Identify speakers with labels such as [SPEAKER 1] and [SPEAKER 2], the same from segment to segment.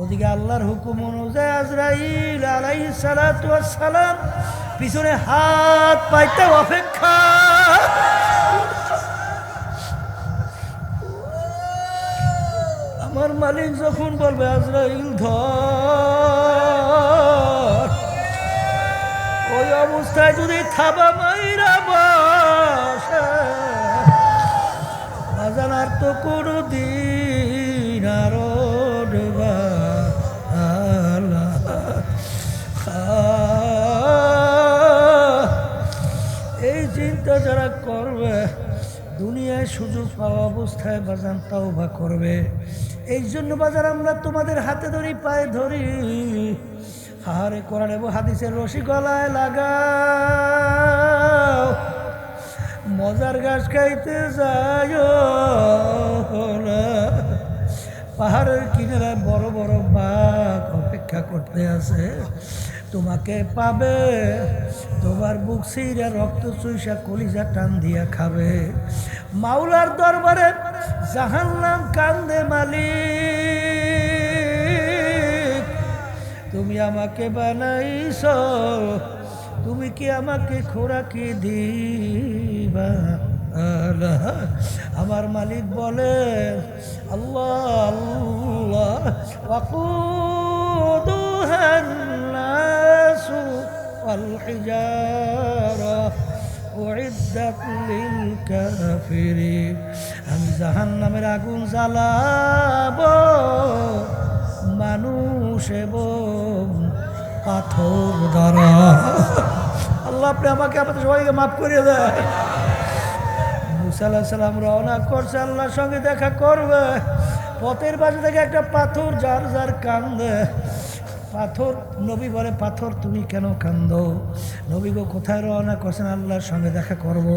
[SPEAKER 1] ওদিকে আল্লাহর হুকুম অনুযায়ী আজরাইল আলাইহিস সালাতু ওয়াস সালাম পিছনে হাত পাইতে অপেক্ষা। আমার মালিক যখন বলবে আজরাইল ধর, ওই অবস্থায় যদি থাবা মাইরা বসে বাজান আর তো কোনো দিন আরো এই চিন্তা যারা করবে দুনিয়ায় সুযোগ পাওয়া অবস্থায় বাজান তাওবা করবে। এই জন্য বাজার আমরা তোমাদের হাতে ধরি, পায়ে ধরি, আরে কোরআন এবং হাদিসের রশি গলায় লাগাও, মজার ঘাস খাইতে যায় না। পাহাড়ের কিনারায় বড় বড় বাঘ অপেক্ষা করতে আছে, তোমাকে পাবে, তোমার বুক সিরা রক্ত চুইসা কলিজা টান দিয়া খাবে। মাওলার দরবারে জাহান্নাম কান্দে, মালিক তুমি আমাকে বানাইছ, তুমি কি আমাকে খোরাকি দিবা? আমার মালিক বলে আল্লাহ আল্লাহ ওয়াকুদুহান নাসু ওয়াল হিজারা উইদ্দাত লিল কাফিরিন। আমি জাহান্নামের আগুন জ্বালাবো মানুষ এবং পাথর দ্বারা। আল্লাহ আপনি আমাকে আমাদের সবাইকে মাফ করে দেয়। মুসা আলাইহিস সালাম রওনা করছে, আল্লাহর সঙ্গে দেখা করবে। পথের পাশে থেকে একটা পাথর যার যার কান্দে। পাথর, নবী বলে পাথর তুমি কেন কান্দো? নবী গো কোথায় রওনা করছেন? আল্লাহর সঙ্গে দেখা করব।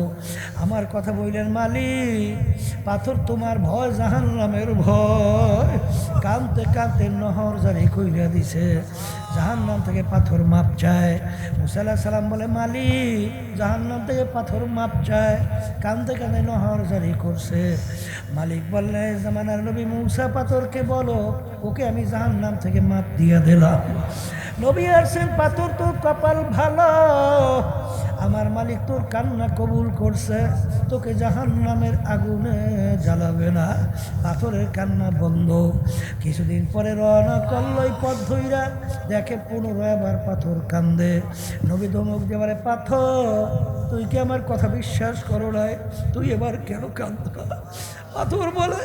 [SPEAKER 1] আমার কথা বললেন মালিক পাথর তোমার ভয়, জাহান্নামের ভয়। কাঁদতে কাঁদতে নহর জারি কইরা দিছে, জাহান্নাম থেকে পাথর মাপ চায়। মুসা আলাইহিস সালাম বলে মালিক জাহান্নাম থেকে পাথর মাপ চায়, কাঁদতে কাঁদতে নহর জারি করছে। মালিক বললে জামানার নবী মুসা পাথরকে বলো ওকে আমি জাহান্নাম থেকে মাপ দিয়ে দিলাম। নবী আসছেন, পাথর তোর কপাল ভালো, আমার মালিক তোর কান্না কবুল করছে, তোকে জাহান্নামের আগুনে জ্বালাবে না। পাথরের কান্না বন্ধ। কিছুদিন পরে রওনা করলো, এই পথ ধইরা দেখে পুনরায় আবার পাথর কান্দে। নবী ধমক দিয়ে বলে পাথর তুই কি আমার কথা বিশ্বাস করো নাই? তুই এবার কেন কান্দা? পাথর বলে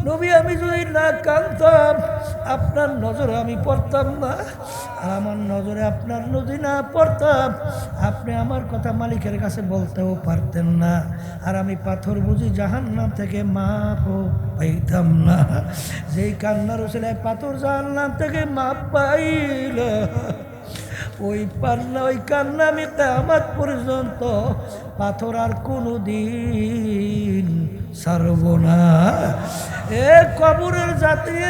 [SPEAKER 1] নবী আমি যদি না কাঁদতাম আপনার নজরে আমি পড়তাম না, আর আমার নজরে আপনার যদি না পড়তাম আপনি আমার কথা মালিকের কাছে বলতেও পারতেন না, আর আমি পাথর বুঝি জাহান্নাম থেকে মাপও পাইতাম না। যেই কান্নার উসিলায় পাথর জাহান্নাম থেকে মাপ পাইল, ওই পান্না ওই কান্না আমি কিয়ামত পর্যন্ত পাথর আর কোনো দিন ছাড়ব না। এ কবরের যাত্রী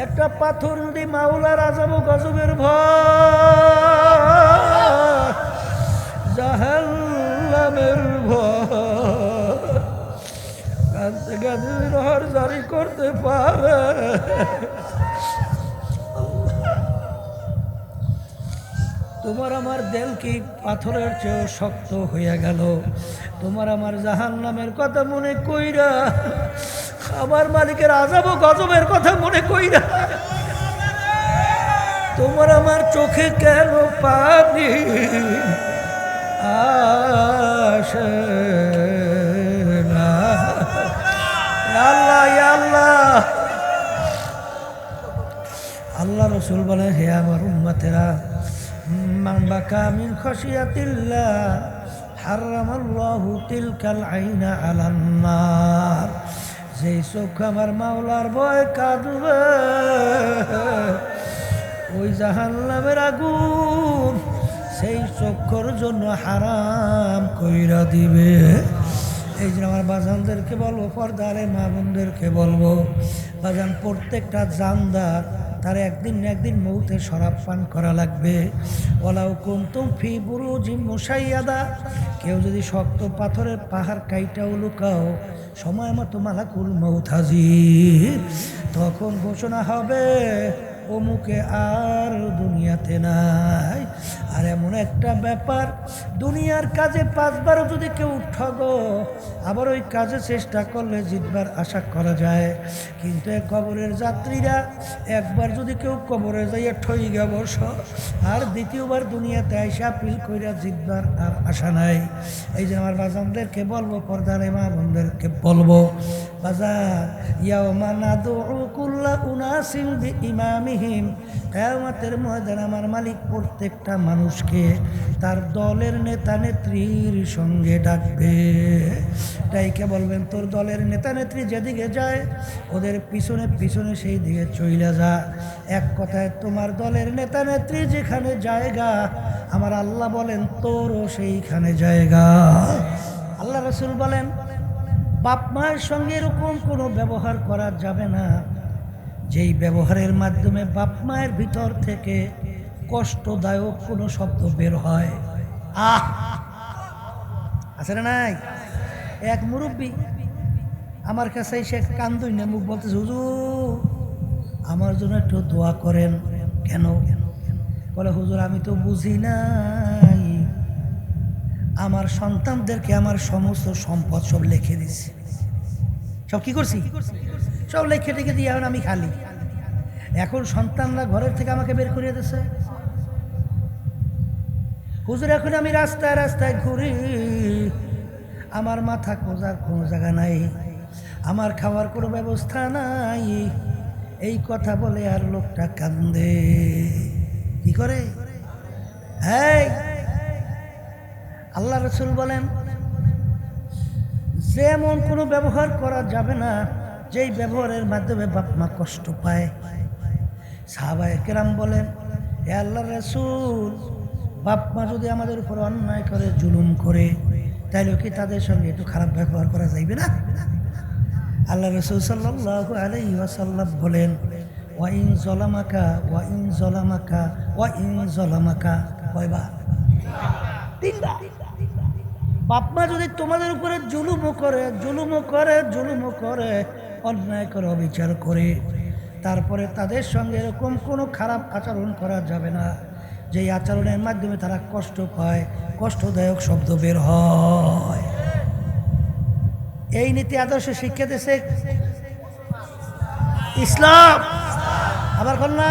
[SPEAKER 1] একটা পাথর যদি মাওলার আযাব ও গজবের ভয়, জাহান্নামের ভয়, কাঁদতে কাঁদতে নহর জারি করতে পারে। তোমার আমার দেল কি পাথরের চেয়েও শক্ত হয়ে গেল? তোমার আমার জাহান্নামের কথা মনে কইরা, আমার মালিকের আযাব ও গজবের কথা মনে কইরা তোমার আমার চোখে কেন পানি আসে না? আল্লাহ আল্লাহ আল্লাহ রসুল বলে হে আমার উম্মতেরা মান বাকা মিন খাশিয়াতিল্লাহ হারামাল্লাহু তিলকাল আইনা আলান নার। যেই চোখ আমার মাওলার ভয় কাঁদবে ওই জাহান্নামের আগুন সেই চক্ষুর জন্য হারাম কইরা দিবে। এই জন্য আমার বাজানদেরকে বলবো, পর্দারে মা বোনদেরকে বলবো, বাজান প্রত্যেকটা জানদার তার একদিন না একদিন মৌতে শরাব পান করা লাগবে। ওয়ালাউ কুনতুম ফি বুরুজিম মুশাইয়াদা, কেউ যদি শক্ত পাথরের পাহাড় কাইটাও লুকাও, সময় মতো মালাকুল মউত হাজির। তখন ঘোষণা হবে অমুকে আর দুনিয়াতে নাই। আর এমন একটা ব্যাপার, দুনিয়ার কাজে 5 বার যদি কেউ ঠগো, আবার ওই কাজে চেষ্টা করলে জিতবার আশা করা যায়। কিন্তু কবরের যাত্রীরা একবার যদি কেউ কবরে যাইয়া ঠইগা বস, আর দ্বিতীয়বার দুনিয়াতে আইসা পিল কইরা জিতবার আর আশা নাই। এই যে আমার বাজানদেরকে বলবো, পর্দার মা বোনদেরকে বলবো, বাজার ইয়াউমা নাদউ কুল্লা উনাসিন বিইমামিহিম, কিয়ামতের ময়দানে আমার মালিক প্রত্যেকটা মানুষকে তার দলের নেতা নেত্রীর সঙ্গে ডাকবে। তাইকে বলবেন, তোর দলের নেতা নেত্রী যেদিকে যায় ওদের পিছনে পিছনে সেই দিকে চইলা যা। এক কথায় তোমার দলের নেতা নেত্রী যেখানে জায়গা, আমার আল্লাহ বলেন তোরও সেইখানে জায়গা। আল্লাহ রাসূল বলেন, বাপ মায়ের সঙ্গে এরকম কোনো ব্যবহার করা যাবে না যেই ব্যবহারের মাধ্যমে বাপ মায়ের ভিতর থেকে কষ্টদায়ক কোনো শব্দ বের হয়। আছে না নাই? এক মুরব্বী আমার কাছে এসে কান্দুই না মুখ বলতেছে, হুজুর আমার জন্য একটু দোয়া করেন। কেন? বলে, হুজুর আমি তো বুঝি নাই, আমার সন্তানদেরকে আমার সমস্ত সম্পদ সব লিখে দিছি। সব কি করছি? সব লিখে টেখে দিয়ে এখন আমি খালি। এখন সন্তানরা ঘরের থেকে আমাকে বের করিয়ে দিচ্ছে। হুজুর এখন আমি রাস্তায় রাস্তায় ঘুরি, আমার মাথা খোঁজার কোনো জায়গা নাই, আমার খাওয়ার কোনো ব্যবস্থা নাই। এই কথা বলে আর লোকটা কান্দে। কি করে? হ্যাঁ, আল্লাহ রাসূল বলেন, যেমন কোনো ব্যবহার করা যাবে না যেই ব্যবহারের মাধ্যমে বাপ মা কষ্ট পায়। সাহাবায়ে কেরাম বলেন, হে আল্লাহর রাসূল, বাপ মা যদি আমাদের উপর অন্যায় করে, জুলুম করে, তাইলে কি তাদের সঙ্গে একটু খারাপ ব্যবহার করা যাইবে না? আল্লাহ রাসূল সাল্লাল্লাহু আলাইহি ওয়াসাল্লাম বলেন, ওয়া ইন যালামাকা ওয়া ইন যালামাকা ওয়া ইন যালামাকা, কয়বার? 3 বার। বাপ মা যদি তোমাদের উপরে জুলুমও করে, জুলুমও করে, জুলুমও করে, অন্যায় করে, অবিচার করে, তারপরে তাদের সঙ্গে এরকম কোনো খারাপ আচরণ করা যাবে না যেই আচরণের মাধ্যমে তারা কষ্ট পায়, কষ্টদায়ক শব্দ বের হয়। এই নীতি আদর্শ শিক্ষা দিয়েছে ইসলাম। আবার বল না,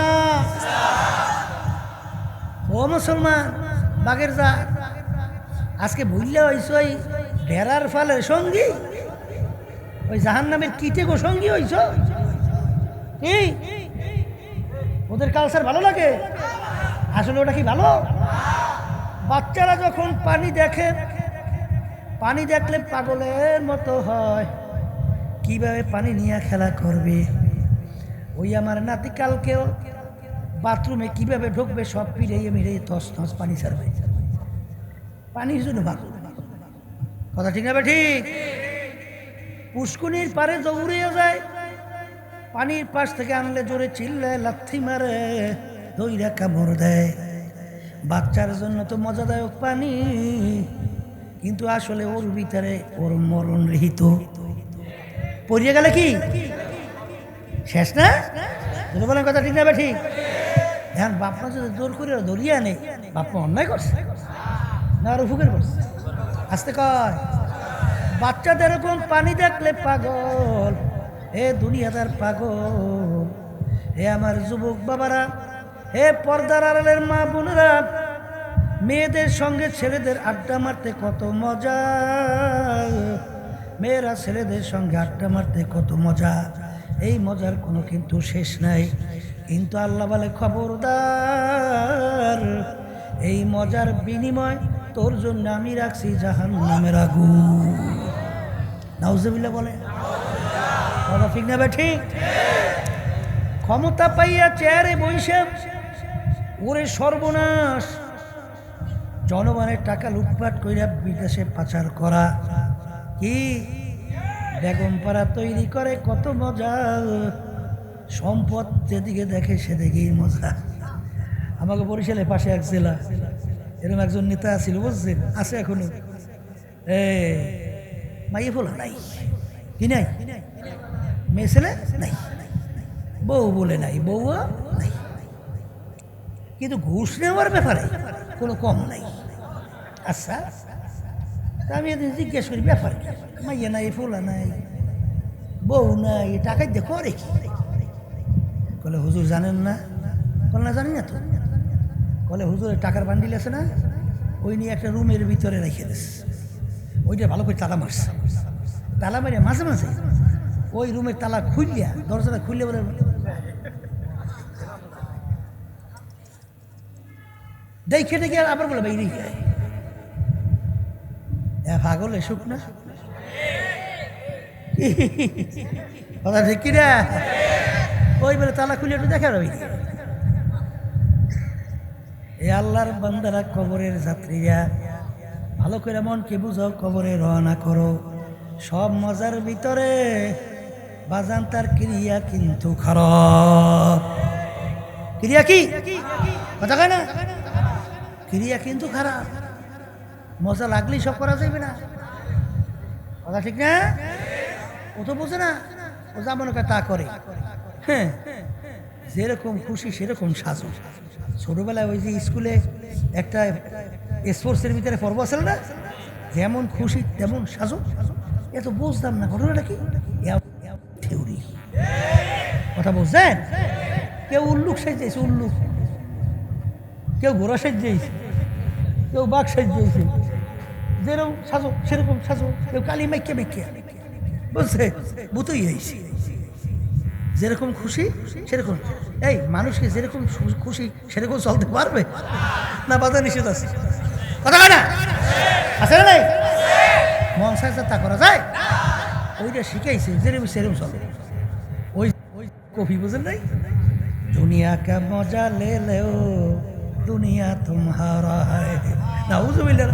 [SPEAKER 1] ও মুসলমান বাগের যা, আজকে ভুললে হইছ ওই ভেড়ার ফালের সঙ্গী, ওই জাহান্নামের কীটে গো সঙ্গী হইছ। এই ওদের কালচার ভালো লাগে? আসলে ওটা কি ভালো? বাচ্চারা যখন পানি দেখে, পানি দেখলে পাগলের মতো হয়, কিভাবে পানি নিয়ে খেলা করবে। ওই আমার নাতি কালকেও বাথরুমে কিভাবে ঢুকবে সব পিড়াইয়ে মিড়িয়ে তস তস পানি ছাড়বে, পানির জন্য ভালো। কথা ঠিক না? ঠিক। পুষ্কুনির পারে দৌড়িয়ে যায়, পানির পাশ থেকে আনলে জোরে চিল্লায়, লাথি মারে, দইরা কামড় দেয়। বাচ্চার জন্য তো মজাদায়ক পানি, কিন্তু আসলে ওর ভিতরে ওর মরণ রহিত। পড়িয়ে গেলে কি শেষ না? বলেন কথা ঠিক না? ঠিক। এখন বাপমা যদি জোর করে ধরিয়ে আনে, বাপমা অন্যায় করছে না আর উপকার করছে? আসতে কয়, বাচ্চাদের এরকম পানি দেখলে পাগল, হে দুনিয়াদার পাগল। হে আমার যুবক বাবারা, হে পর্দার আড়ালের মা বোনেরা, মেয়েদের সঙ্গে ছেলেদের আড্ডা মারতে কত মজা, মেয়েরা ছেলেদের সঙ্গে আড্ডা মারতে কত মজা। এই মজার কোনো কিন্তু শেষ নাই। কিন্তু আল্লাহ বলে, খবরদার, এই মজার বিনিময় তোর জন্য আমি রাখছি জাহান্নামের আগুন। নাউজুবিল্লাহ বলে। কথা ঠিক না? ঠিক। ক্ষমতা পাইয়া চেয়ারে বইসে ওরে সর্বনাশ, জনগণের টাকা লুটপাট কইরা বিদেশে পাচার করা, কি বেগম পাড়া তৈরি করে, কত মজা। সম্পদ যেদিকে দেখে সেদিকেই মজা। আমাকে বরিশালের পাশে এক জেলা, এরকম একজন নেতা ছিল, বুঝছেন? আছে এখনো। মাইয়ে বলো নাই, কি নাই, মেয়ে ছেলে নাই, বউ বলে নাই, বউ নাই। কিন্তু ঘুষ নেওয়ার ব্যাপারে কোনো কম নাই। আচ্ছা, তা আমি এদিন জিজ্ঞেস করি ব্যাপার কি, মাইয়া নাই, ফোলা নাই, বউ নাই, টাকা দিয়ে করে কি? বলে হুজুর জানেন না? বলে না জানি না তো। বলে হুজুরের টাকার বান্ডিল আছে না, ওই নিয়ে একটা রুমের ভিতরে রেখে দিস, ওইটা ভালো করে তালা মারছে। তালা মারে মাঝে মাঝে ওই রুমের তালা খুললিয়া, দরজাটা খুললে বলে দেখে দেখে আবার বলে বাইরে যায়। পাগল এসুক না কথা ঠিক কিনা? ওই বলে তালা খুলে একটু দেখা রবি। এ আল্লাহর বান্দারা, কবরের যাত্রীরা, ভালো করে মনকে বুঝো, কবরে রওনা করো। সব মজার ভিতরে বাজান তার ক্রিয়া কিন্তু খারাপ। ক্রিয়া কি কথা কয় না? ক্রিয়া কিন্তু খারাপ। মজা লাগলেই সব করা যাবে না, কথা ঠিক না? ও তো বোঝে না, ও যা মনে করে তা করে। হ্যাঁ, যেরকম খুশি সেরকম সাজো। ছোটবেলায় ওই যে স্কুলে একটা স্পোর্টসের ভিতরে পর্ব আছে না, যেমন খুশি তেমন সাজো। এত বুঝতাম না ঘটনাটা কি, থিওরি কথা বুঝছেন? কেউ উল্লুক সাজিয়েছে, উল্লুক, কেউ ঘোড়া সাজিয়েছে, কেউ বাঘ সাজিয়েছে, যেরকম সাজো সেরকম সাজো। কেউ কালি মাইকে মাইকে, বুঝছে, বুতই হয়েছে। যেরকম খুশি সেরকম। এই মানুষকে যেরকম খুশি সেরকম চলতে পারবে না? বাধা নিষেধ আছে, কথা না আছে না? নাই মন চাইছে তা করা যায়? ওইটা শিখাইছে যেরকম সেরকম চলে। ওই ওই কফি বুঝেন নাই, দুনিয়া কা মজা লে লেও দুনিয়া তুমহারা হ্যায়, নাউজুবিল্লাহ।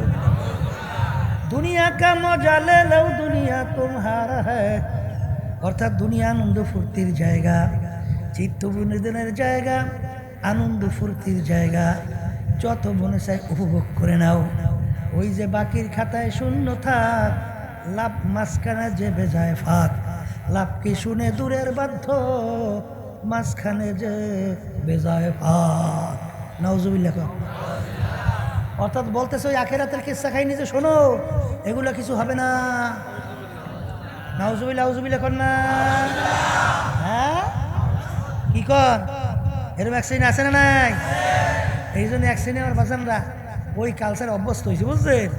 [SPEAKER 1] দুনিয়া কা মজা লে লেও দুনিয়া তুমহারা হ্যায়। অর্থাৎ দুনিয়া আনন্দ ফুর্তির জায়গা, চিত্ত বিনোদনের জায়গা, আনন্দ ফুর্তির জায়গা, যত মনে চায় উপভোগ করে নাও। ওই যে বাকির খাতায় শূন্য থাক, লাভ মাঝখানে যে বেজায় ফাঁক। লাভকে শুনে দূরের বাধ্য, মাঝখানে যে বেজায় ফাঁক। নাউজুবিল্লাহ। অর্থাৎ বলতেছে ওই আখেরাতের কিস্সা খাই নিজে শোনো, এগুলো কিছু হবে না। নাউজুবিল্লাহ, আউজুবিল্লাহ কর না। হ্যাঁ কি কর, এরকম অ্যাক্সিডেন্ট আছে না নাই? এই জন্য অ্যাক্সিডেন্ট আমার বাজানরা ওই কালচারে অভ্যস্ত হয়েছে, বুঝছেন?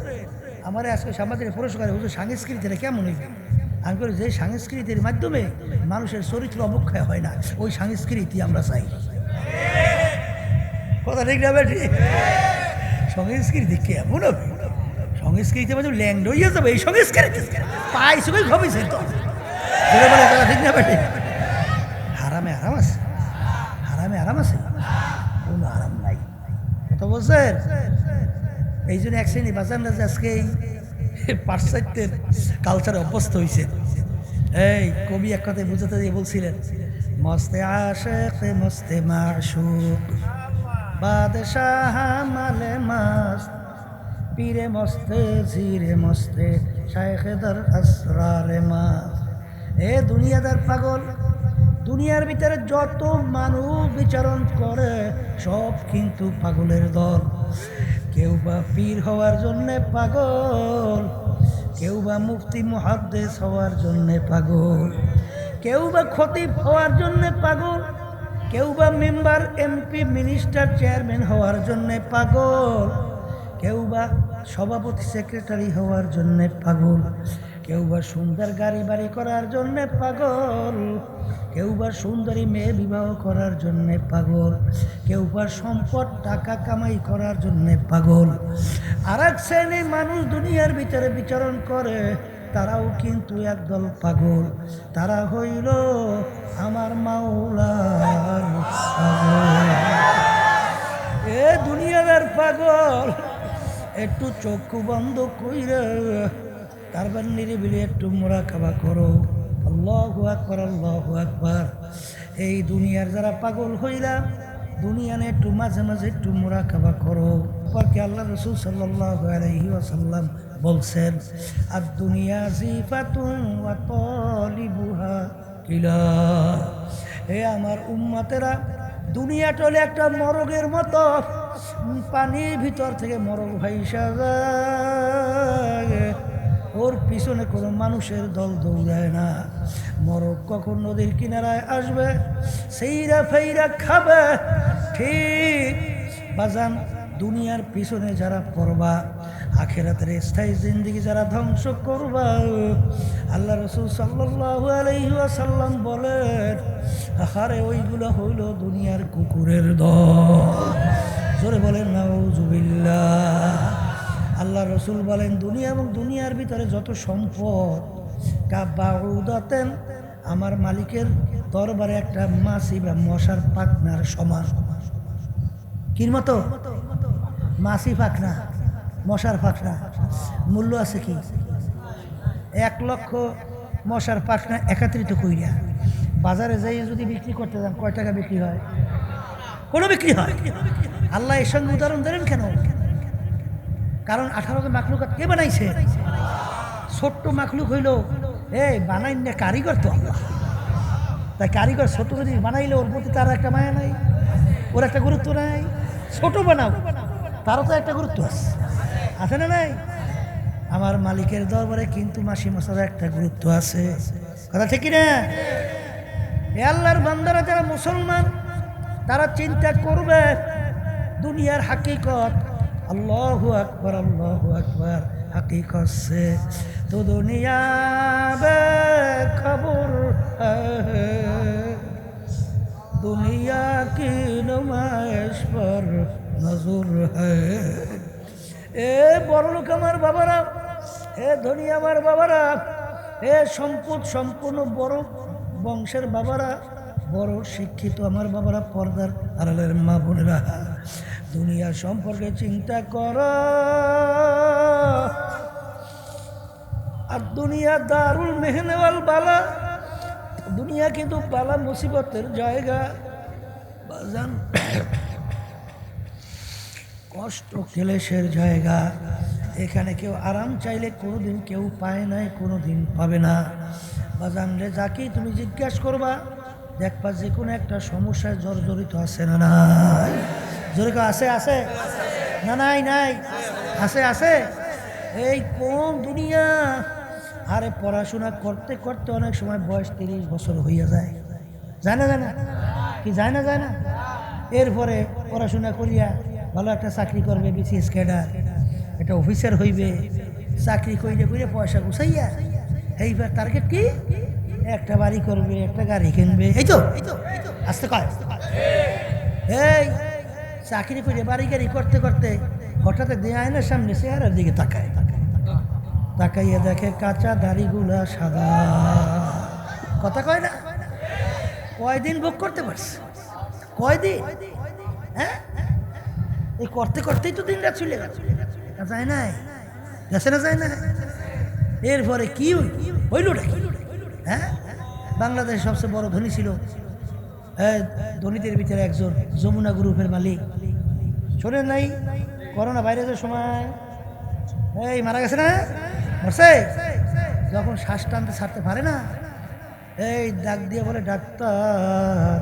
[SPEAKER 1] আমার আজকে সাংবাদিক পুরস্কার হুজুর সংস্কৃতিটা কেমন হইবে? আমি করি যে সংস্কৃতির মাধ্যমে মানুষের চরিত্র অবক্ষয় হয় না, ওই সংস্কৃতি আমরা চাই। কথা ঠিক না বেটি? সংস্কৃতি কেমন হবে? সংস্কৃতি মানে ল্যান্ড হয়ে যাবে এই সংস্কৃতি, পাইছো কই ভাবিছে তো বলে কথা ঠিক না বেটি? হারামে আরাম আছে, হারামে আরাম আছে, কোনো আরাম নাই, কথা বলছেন? এই জন্য এক শ্রেণী বাজানরা যে আজকে এই পাশ্চাত্যের কালচারে অভ্যস্ত হয়েছে। এই কবি এক কথায় বুঝাতে দিয়ে বলছিলেন, মস্তে আশেক মস্তে মাশুক, বাদশাহ মালে মাস্ত, পীরে মস্তে জিরে মস্তে, শায়েখেদার আসরারে মাস্ত। এ দুনিয়াদার পাগল, দুনিয়ার ভিতরে যত মানুষ বিচরণ করে সব কিন্তু পাগলের দল। কেউ বা পীর হওয়ার জন্যে পাগল, কেউ বা মুফতি মুহাদ্দিস হওয়ার জন্যে পাগল, কেউ বা খতিব হওয়ার জন্যে পাগল, কেউ বা মেম্বার এমপি মিনিস্টার চেয়ারম্যান হওয়ার জন্যে পাগল, কেউ বা সভাপতি সেক্রেটারি হওয়ার জন্যে পাগল, কেউ বা সুন্দর গাড়ি বাড়ি করার জন্যে পাগল, কেউ বা সুন্দরী মেয়ে বিবাহ করার জন্যে পাগল, কেউ বা সম্পদ টাকা কামাই করার জন্যে পাগল। আর এক শ্রেণীর মানুষ দুনিয়ার ভিতরে বিচরণ করে, তারাও কিন্তু একদল পাগল। তারা হইল আমার মাওলার পাগল। এ দুনিয়ার পাগল, একটু চক্ষু বন্ধ কইরা তারপর নিরিবিলি একটু মুরাকাবা করো। আল্লাহু আকবার, আল্লাহু আকবার। এই দুনিয়ার যারা পাগল হইলা, দুনিয়ানে একটু মাঝে মাঝে একটু মুরাকাবা করো। পরকে আল্লাহ রাসূল সাল্লাল্লাহু আলাইহি ওয়াসাল্লাম বলছেন, আর দুনিয়া জিফাতুন ওয়া তালিবুহা কিলা। হে আমার উম্মতেরা, দুনিয়াটা হলে একটা মরগের মতো, পানির ভিতর থেকে মরগ ভাইসা যায়, ওর পিছনে কোনো মানুষের দল দৌড়ায় না। মরগ কখন নদীর কিনারায় আসবে, সেইরা ফেইরা খাবে। ঠিক বাজান, দুনিয়ার পিছনে যারা পড়বা, আখিরাতের স্থায়ী জিন্দেগি যারা ধ্বংস করবা, আল্লাহ রাসূল সাল্লাল্লাহু আলাইহি ওয়াসাল্লাম বলেন, আহারে ওইগুলো হইল দুনিয়ার কুকুরের দল। জোরে বলেন নাউজুবিল্লাহ। আল্লাহ রসুল বলেন, দুনিয়া এবং দুনিয়ার ভিতরে যত সম্পদ, কাবাউদাতেন, আমার মালিকের দরবারে একটা মাছি বা মশার পাখনার সমান। কির মতো? মাছি পাখনা, মশার পাখনা। মূল্য আছে কি? 1 লক্ষ মশার পাখনা একত্রিত কইরা বাজারে যাই যদি বিক্রি করতে যান, কয় টাকা বিক্রি হয়? কোনো বিক্রি হয়? আল্লাহ এর সঙ্গে উদাহরণ দেন কেন? কারণ 18 মাখলুকাত কে বানাইছে? ছোট্ট মাখলুক হইল, বানাই না কারিগর তো আল্লাহ। তাই কারিগর ছোট যদি বানাইলে ওর প্রতি তার একটা মায়া নাই, ওর একটা গুরুত্ব নাই। ছোট বানাও, তারও তো একটা গুরুত্ব আছে না নাই? আমার মালিকের দরবারে কিন্তু মাসি মশার একটা গুরুত্ব আছে। কথা ঠিক না? এ আল্লাহর বান্দারা যারা মুসলমান, তারা চিন্তা করবে দুনিয়ার হাকিকত। अल्लाहु अकबर हकीकत से तो दुनिया बेखबर है, दुनिया की नुमाइश पर नजर है। ए বড়লোক আমার বাবারা, এ ধনী আমার বাবারা, এ সম্পদ সম্পূর্ণ বড় বংশের বাবারা, বড় শিক্ষিত আমার বাবারা, পর্দার আড়ালের মা বোনেরা, দুনিয়া সম্পর্কে চিন্তা করো। আর দুনিয়া দারুল মেহনে ওয়াল বালা, দুনিয়া কিন্তু বালা মুসিবতের জায়গা। বাজান, কষ্ট ক্লেশের জায়গা। এখানে কেউ আরাম চাইলে কোনোদিন কেউ পায় নাই, কোনোদিন পাবে না। বাজান রে, যাকেই তুমি জিজ্ঞাসা করবা, দেখবা যে কোনো একটা সমস্যায় জর্জরিত আছে না নাই? জোরে কেউ আছে? আছে না? নাই? নাই, আছে আছে। এই কোন দুনিয়া! আরে পড়াশোনা করতে করতে অনেক সময় বয়স 30 বছর হইয়া যায়, যায় না? যায় না কি? যায় না? যায় না? এরপরে পড়াশোনা করিয়া ভালো একটা চাকরি করবে, বিসিএস ক্যাডার, একটা অফিসার হইবে। চাকরি করিয়া করিয়া পয়সা গুছাইয়া এইবার টার্গেট কি? একটা বাড়ি করবে, একটা গাড়ি কিনবে। এই তো আসতে কয়, এই চাকরি করে বাড়ি গাড়ি করতে করতে হঠাৎ আয়নার সামনে চেহারার দিকে তাকায়, তাকাইয়া দেখে কাঁচা দাড়িগুলা সাদা। কথা কয় না? কয়দিন ভোগ করতে পারছে? কয়দিন? হ্যাঁ, এই করতে করতেই তো দিনটা চলে যায় না? গেছে না? যায় না? এরপরে কি হইলটা কি? হ্যাঁ, বাংলাদেশের সবচেয়ে বড় ধনী ছিল, ধনীদের ভিতরে একজন, যমুনা গ্রুপের মালিক। শোনেন নাই? করোনা ভাইরাসের সময় এই মারা গেছে না? মরছে? যখন শ্বাস টানতে ছাড়তে পারে না, এই ডাক দিয়ে বলে, ডাক্তার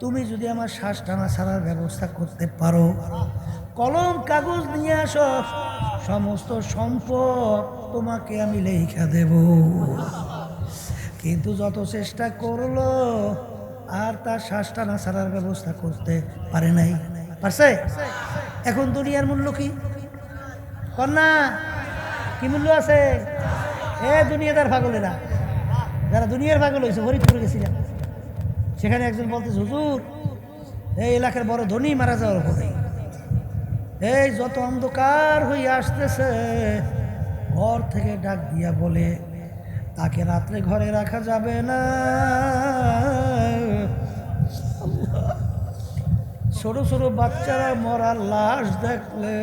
[SPEAKER 1] তুমি যদি আমার শ্বাস টানা ছাড়ার ব্যবস্থা করতে পারো, কলম কাগজ নিয়ে আসো, সমস্ত সম্পদ তোমাকে আমি লেখা দেব। কিন্তু যত চেষ্টা করলো, আর তার শ্বাস টানা ছাড়ার ব্যবস্থা করতে পারে নাই। পারছে? এখন দুনিয়ার মূল্য কি? কন্যা কি মূল্য আছে? এ দুনিয়াদার পাগলেরা, যারা দুনিয়ার পাগল হয়েছে, ফরিদপুরে গেছিলাম, সেখানে একজন বলতেছে, হুজুর এই এলাকার বড় ধনী মারা যাওয়ার পরে এই যত অন্ধকার হয়ে আসতেছে, ঘর থেকে ডাক দিয়া বলে, তাকে রাত্রে ঘরে রাখা যাবে না। ছোট ছোট বাচ্চারা মরা লাশ দেখলে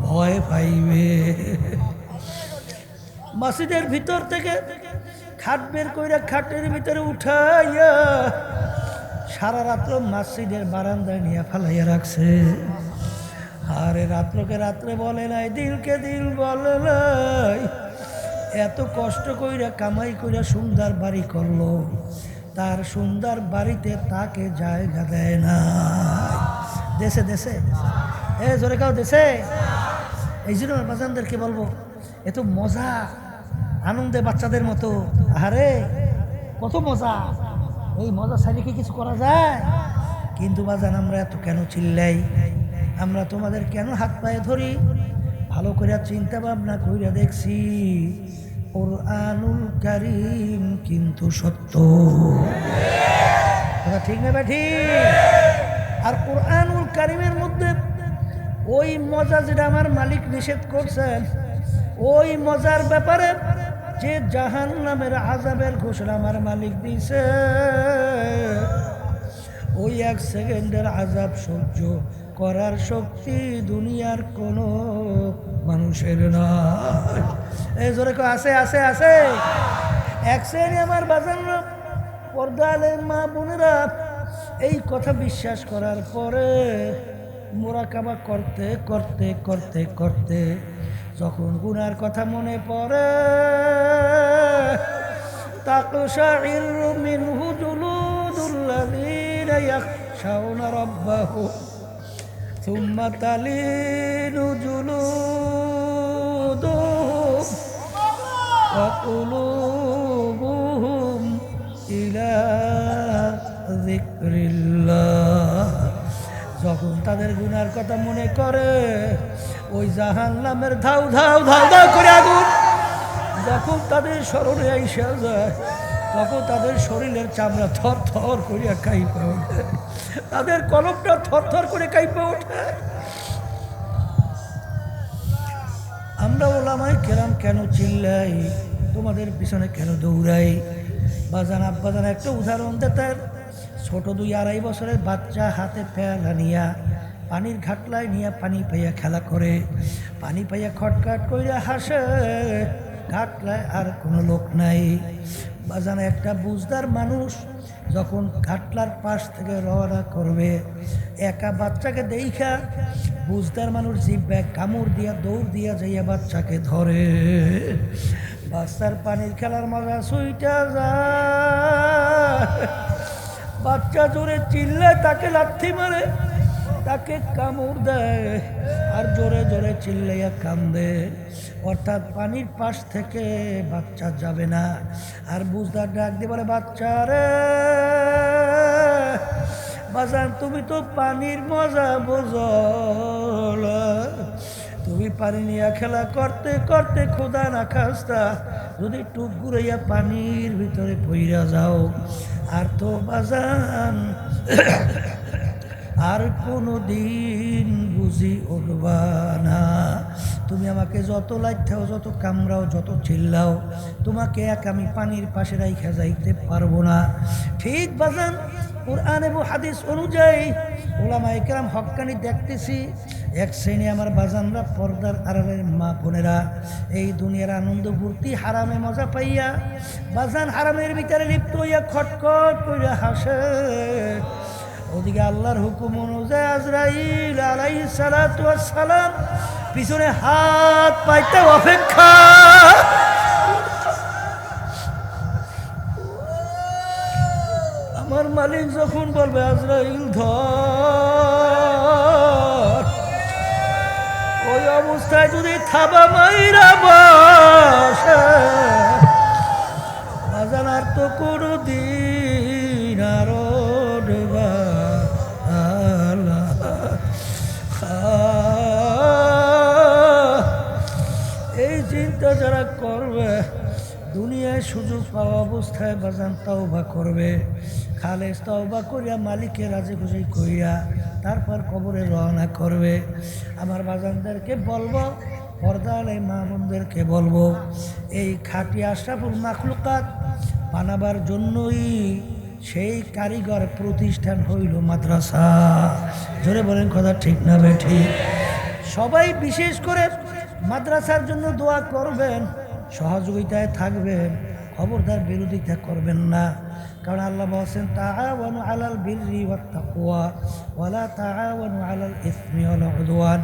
[SPEAKER 1] ভয় পাইবে। মসজিদের ভিতর থেকে খাট বের কইরা খাটের ভিতরে উঠাইয়া সারা রাত্র মসজিদের বারান্দায় নিয়ে ফেলাইয়া রাখছে। আরে রাত্রকে রাত্রে বলে নাই, দিলকে দিল বলে নাই। এত কষ্ট কইরা কামাই কইরা সুন্দর বাড়ি করলো, তার সুন্দর বাড়িতে তাকে জায়গা দেয় না। দেশে দেশে জোরে কাও দেশে। এই জন্য বাজানদেরকে বলবো, এত মজা আনন্দে বাচ্চাদের মতো, আরে কত মজা, এই মজা ছাড়িয়ে কি কিছু করা যায়? কিন্তু বাজান আমরা এত কেন চিল্লাই, আমরা তোমাদের কেন হাত পায়ে ধরি? ভালো করে চিন্তা ভাবনা কইরা দেখছি, কুরআনুল কারীম কিন্তু সত্য, কথা ঠিক না বেঠি? আর কুরআনুল কারীমের মধ্যে ওই মজা যেটা আমার মালিক নিষেধ করছেন, ওই মজার ব্যাপারে যে জাহান্নামের আযাবের ঘোষণা আমার মালিক দিয়েছে, ওই 1 সেকেন্ডের আযাব সহ্য করার শক্তি দুনিয়ার কোনো মানুষের নয়। এই জোরে কো আছে আছে আছে। এক শ্রেণী আমার বাজানরা, পর্দালের মা বোনেরা, এই কথা বিশ্বাস করার পরে মোরাকাবা করতে করতে করতে করতে যখন গুনার কথা মনে পড়ে, তাকশাইরু মিনহু জুলুদুল্লাযীনা ইয়াখশাউনা রাব্বাহুম সুম্মা তালিনু জুলুদুহুম ওয়া কুলুবুহুম ইলা যিকরিল্লাহ। যখন তাদের গুনার কথা মনে করে, ওই জাহান্নামের ধাউ ধাউ ধাউ ধাউ করে আগুন যখন তাদের স্মরণে আইসা যায়, তখন তাদের শরীরের চামড়া থর থর করিয়া কাঁইপা ওঠে, তাদের কলমটা থর থর করে কাঁইপা ওঠে। আমরা ওলামায়ে কেরাম কেন চিল্লাই, তোমাদের পিছনে কেন দৌড়াই? বাজান আব্বাজান একটা উদাহরণ দেতেন। ছোট 2-2.5 বছরের বাচ্চা হাতে পেয়ালা নিয়া পানির ঘাটলায় নিয়ে পানি পাইয়া খেলা করে, পানি পাইয়া খটকাট কইরা হাসে, ঘাটলায় আর কোনো লোক নাই। বাজান একটা বুঝদার মানুষ যখন ঘাটলার পাশ থেকে রওনা করবে, একা বাচ্চাকে দেইখা বুঝদার মানুষ জিব্বে কামড় দিয়া দৌড় দিয়া যাইয়া বাচ্চাকে ধরে। বাচ্চার পানির খেলার মজা সুইটা যায়। বাচ্চা জোরে চিল্লায়, তাকে লাথি মারে, তাকে কামড় দেয়, আর জোরে জোরে চিল্লাইয়া কান্দে। অর্থাৎ পানির পাশ থেকে বাচ্চা যাবে না। আর বুঝদার ডাক দিয়ে বলে, বাচ্চা রে বাজান, তুমি তো পানির মজা বোঝো না। তুমি পানি নিয়ে খেলা করতে করতে খোদা না খাস্তা যদি টুক ঘুরাইয়া পানির ভিতরে পইরা যাও, আর তো বাজান আর কোনো দিন বুঝি উঠবা না। তুমি আমাকে যত লাইথাও, যত কামড়াও, যত চিল্লাও, তোমাকে এক আমি পানির পাশে রাইখা যাইতে পারবো না। ঠিক বাজান, কুরআন এবং হাদিস অনুযায়ী ওলামায়ে কেরাম হক্কানি দেখতেছি। এক শ্রেণী আমার বাজানরা, পর্দার আড়ালের মা বোনেরা, এই দুনিয়ার আনন্দ ফুর্তি হারামে মজা পাইয়া বাজান হারামের ভিতরে লিপ্ত হইয়া খটখট কইরা হাসে। ওদিকে আল্লাহর হুকুম অনুযায়ী আজরাইল আলাইহিস সালাতু ওয়াস সালাম পিছনে হাত পাইতে অপেক্ষা। আমার মালিক যখন বলবে আজরাইল ধর, ওই অবস্থায় যদি থাবা মাইরা বসে, বাজান আর তো কোনো দিন আরো ডোবা এই চিন্তা যারা করবে, দুনিয়ায় সুযোগ পাওয়া অবস্থায় বাজান তওবা করবে, খালেস তওবা করিয়া মালিককে রাজি খুশি করিয়া তারপর কবরে রওনা করবে। আমার বাজানদেরকে বলবো, পর্দার এই মা বোনদেরকে বলবো, এই খাঁটি আশরাফুল মাখলুকাত বানাবার জন্যই সেই কারিগর প্রতিষ্ঠান হইল মাদ্রাসা। জোরে বলেন কথা ঠিক না বেঠিক? সবাই বিশেষ করে মাদ্রাসার জন্য দোয়া করবেন, সহযোগিতায় থাকবেন, খবরদার বিরোধিতা করবেন না। কারণ আল্লাহ বলছেন, তাআওয়ানু আলাল বিররি ওয়াত তাকওয়া ওয়ালা তাআওয়ানু আলাল ইসমি ওয়াল উদওয়ান।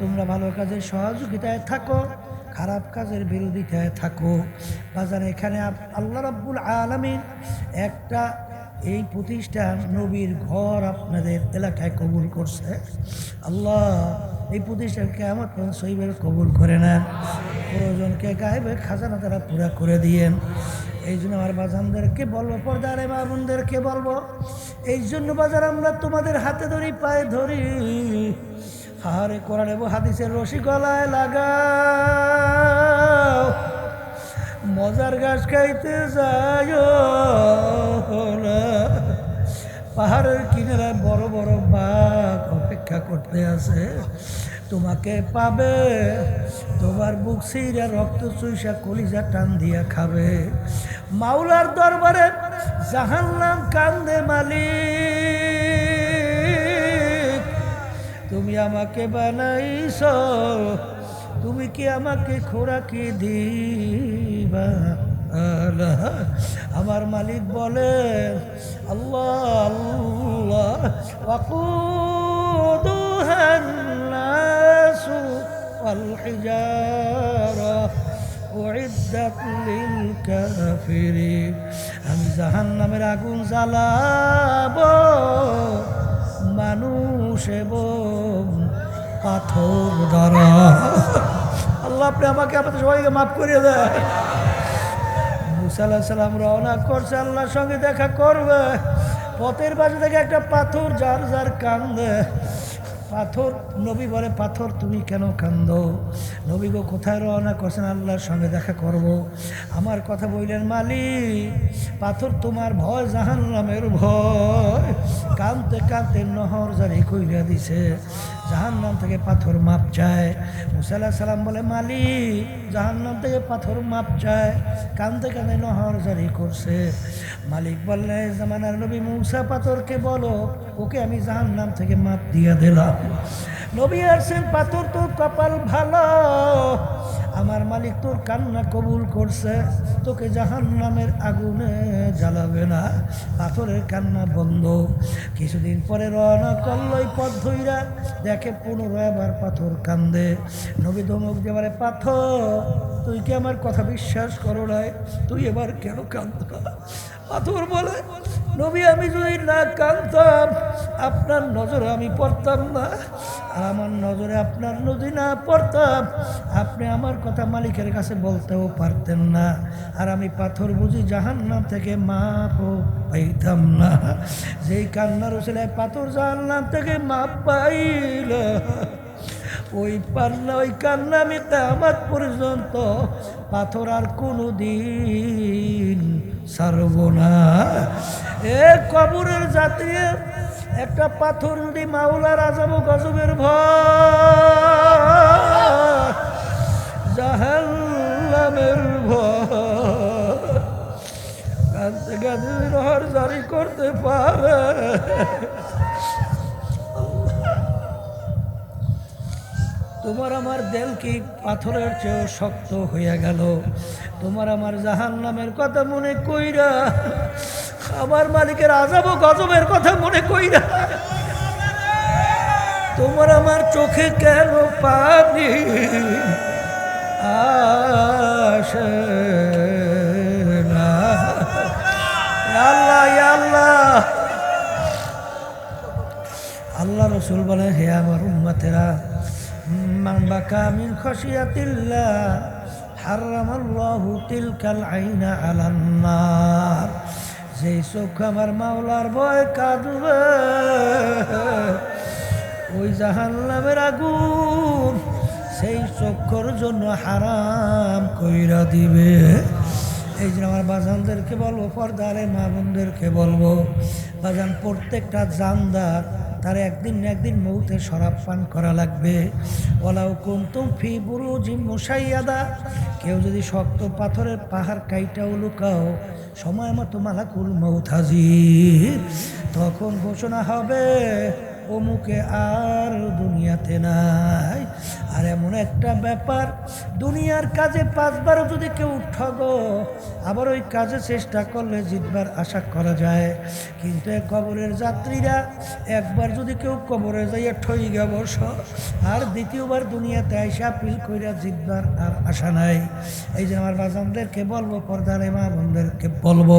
[SPEAKER 1] তোমরা ভালো কাজের সহযোগিতায় থাকো, খারাপ কাজের বিরোধিতায় থাকো। বাজার এখানে আল্লাহ রাব্বুল আলামিন একটা এই প্রতিষ্ঠান নবীর ঘর আপনাদের এলাকায় কবুল করছে। আল্লাহ এই প্রতিষ্ঠান কিয়ামত পর্যন্ত সহিভাবে কবুল করে নেন। প্রয়োজনকে গায়েবে খাজানা তারা পুরা করে দিয়েন। এই জন্য আমার বাজানদেরকে বলবো, পর্দার মা বোনদেরকে বলবো, এই জন্য বাজার আমরা তোমাদের হাতে ধরি, পায়ে ধরি, হারে কোরআন এবং হাদিসের রশি গলায় লাগাও, মজার ঘাস খাইতে যায় না। পাহাড়ের কিনারায় বড় বড় বাঘ অপেক্ষা করতে আছে, তোমাকে পাবে, তোমার বুক সিরা রক্ত চুইসা কলিজা টান দিয়া খাবে। মাওলার দরবারে জাহান্নাম কান্দে, মালিক তুমি আমাকে বানাইছ, তুমি কি আমাকে খোরাকি দিবা? আমার মালিক বলে, আল্লাহ আল্লাহ ওয়াকুদুহান নাসু ওয়াল হিজারা উইদ্দাত লিল কাফিরিন। আমি জাহান্নামের আগুন জ্বালাবো মানুষ এবং পাথর দ্বারা। আল্লাহ আপনি আমাকে আমাদের সবাইকে মাফ করিয়ে দেয়। মুসা আলাইহিস সালাম রওনা করছে, আল্লাহর সঙ্গে দেখা করবে। পথের পাশে থেকে একটা পাথর যার যার কান্দে। পাথর, নবী বলে, পাথর তুমি কেন কান্দো? নবী গো কোথায় রওনা করছেন? আল্লাহর সঙ্গে দেখা করব। আমার কথা বললেন, মালিক পাথর তোমার ভয়, জাহান্নামের ভয়। কাঁদতে কাঁদতে নহর জারি কইরা দিছে, জাহান্নাম থেকে পাথর মাপ চায়। মুসা আলাইহিস সালাম বলে, মালিক জাহান্নাম থেকে পাথর মাপ চায়, কাঁদতে কাঁদতে নহর জারি করছে। মালিক বললেন, এই জামানার নবী মুসা পাথরকে বলো, ওকে আমি জাহান্নাম থেকে মাপ দিয়ে দিলাম। নবী আসেন, পাথর তোর কপাল ভালো, আমার মালিক তোর কান্না কবুল করছে, তোকে জাহান্নামের আগুনে জ্বালাবে না। পাথরের কান্না বন্ধ। কিছুদিন পরে রওনা করলো, এই পথ ধইরা দেখে পুনরায় আবার পাথর কান্দে। নবী ধমক দিয়ে বলে, পাথর তুই কি আমার কথা বিশ্বাস করো নাই? তুই এবার কেন কান্দ? পাথর বলে, নবী আমি যদি না কাঁদতাম আপনার নজরে আমি পড়তাম না, আর আমার নজরে আপনার নদী না পড়তাম আপনি আমার কথা মালিকের কাছে বলতেও পারতেন না, আর আমি পাথর বুঝি জাহান্নাম থেকে মাপও পাইতাম না। যেই কান্নার ওসিলায় পাথর জাহান্নাম থেকে মাপ পাইল, ওই পান্না ওই কান্না আমি কিয়ামত পর্যন্ত পাথর আর কোনো দিন ছাড়ব না। এ কবরের যাত্রী, একটা পাথর যদি মাওলার আযাব গজবের ভয়, জাহান্নামের ভয়, কাঁদতে কাঁদতে নহর জারি করতে পারে। তোমার আমার দেল কি পাথরের চেয়েও শক্ত হইয়া গেল? তোমার আমার জাহান্নামের কথা মনে কইরা, আমার মালিকের আযাব ও গজবের কথা মনে কইরা তোমার আমার চোখে কেন পানি আসে না? আল্লাহ আল্লাহ, আল্লাহ রসুল বলে, হে আমার উম্মতেরা, মান বাকা মিন খাশিয়াতিল্লাহ হারামাল্লাহু তিলকাল আইনা আলান নার। যেই চোখ আমার মাওলার ভয় কাঁদবে, ওই জাহান্নামের আগুন সেই চক্ষুর জন্য হারাম কইরা দিবে। এই যে আমার বাজানদেরকে বলবো, পর্দারে মা বোনদেরকে বলবো, বাজান প্রত্যেকটা জানদার তার একদিন না একদিন মৌতে শরাব পান করা লাগবে। ওয়ালাউ কুনতুম ফি বুরুজিম মুশাইয়াদা, কেউ যদি শক্ত পাথরের পাহাড় কাইটাও লুকাও, সময় মতো মালাকুল মউত হাজির। তখন ঘোষণা হবে, অমুকে আর দুনিয়াতে নাই। আর এমন একটা ব্যাপার, দুনিয়ার কাজে 5 বারও যদি কেউ ঠগো, আবার ওই কাজে চেষ্টা করলে জিতবার আশা করা যায়। কিন্তু এই কবরের যাত্রীরা, একবার যদি কেউ কবরে যাইয়া ঠইগা বস, আর দ্বিতীয়বার দুনিয়াতে আইসা পিল কইরা জিতবার আর আশা নাই। এই যে আমার বাজানদেরকে বলবো, পর্দার মা বোনদেরকে বলবো,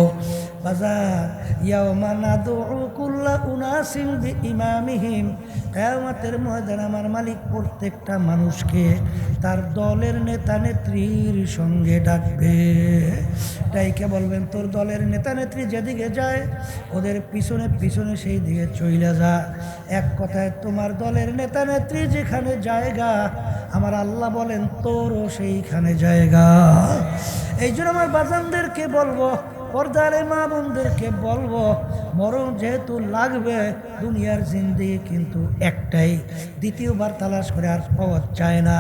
[SPEAKER 1] বাজার ইয়াওমা নাদউ কুল্লা উনাসিন বিইমামিহিম, কিয়ামতের ময়দানে আমার মালিক প্রত্যেকটা মানুষকে তার দলের নেতা নেত্রীর সঙ্গে ডাকবে। ডাইকে বলবেন তোর দলের নেতা নেত্রী যেদিকে যায় ওদের পিছনে পিছনে সেই দিকে চইলা যা। এক কথায় তোমার দলের নেতা নেত্রী যেখানে জায়গা আমার আল্লাহ বলেন তোরও সেইখানে জায়গা। এই জন্য আমার বাজানদেরকে বলবো, পর্দারে মা বোনদেরকে বলবো, মরণ যেহেতু লাগবে, দুনিয়ার জিন্দেগি কিন্তু একটাই, দ্বিতীয়বার তালাশ করে আর পাওয়া যায় না।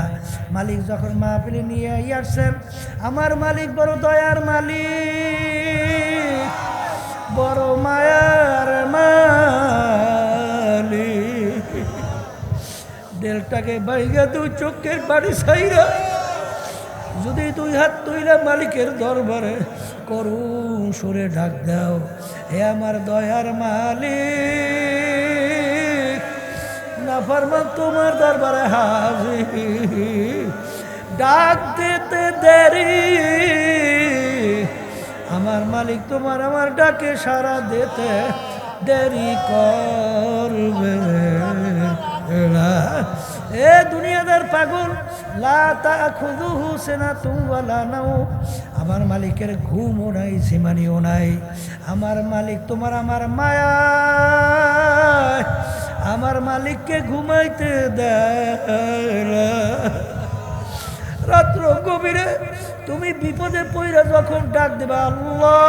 [SPEAKER 1] মালিক যখন মাহফিলে নিয়ে আসছেন, আমার মালিক বড় দয়ার মালিক, বড় মায়ার মালিক। দেলটাকে বাইগা তুই চোখের বাড়ি ছাইরা যদি তুই হাত তুইলা মালিকের দরবারে করুণ সুরে ডাক দাও, হে আমার দয়ার মালিক, নাফরমান তোমার দরবারে হাজির। ডাক দিতে দেরি, আমার মালিক তোমার আমার ডাকে সাড়া দিতে দেরি করবে না। এ দুনিয়াদার পাগল, লা তাখুযুহু সিনাতুন ওয়ালা নাওম, আমার মালিকের ঘুমও নাই জিমানিও নাই। আমার মালিক তোমার আমার মায়া, আমার মালিককে ঘুমাইতে দেয় না। রাত্র গভীরে তুমি বিপদে পইরা যখন ডাক দেবা আল্লাহ,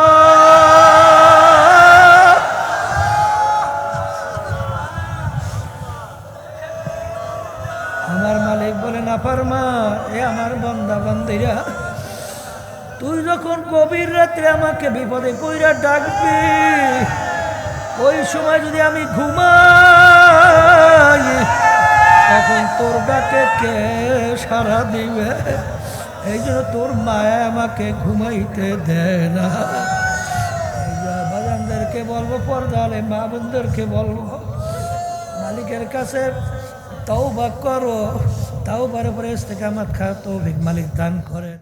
[SPEAKER 1] আমার মালিক বলে নাফরমান, এ আমার বান্দা বান্দিরা, তুই যখন গভীর রাত্রে আমাকে বিপদে কইরা ডাকবি, ওই সময় যদি আমি ঘুমাই তখন তোর ডাকে কে সাড়া দিবে? এই জন্য তোর মায়া আমাকে ঘুমাইতে দেয় না। বাজানদেরকে বলবো, পর্দালে মা বোনদেরকে বলবো, মালিকের কাছে তওবা করো, তাওবার উপরে ইস্তেকামত খাও, তৌফিক মালিক দান করেন।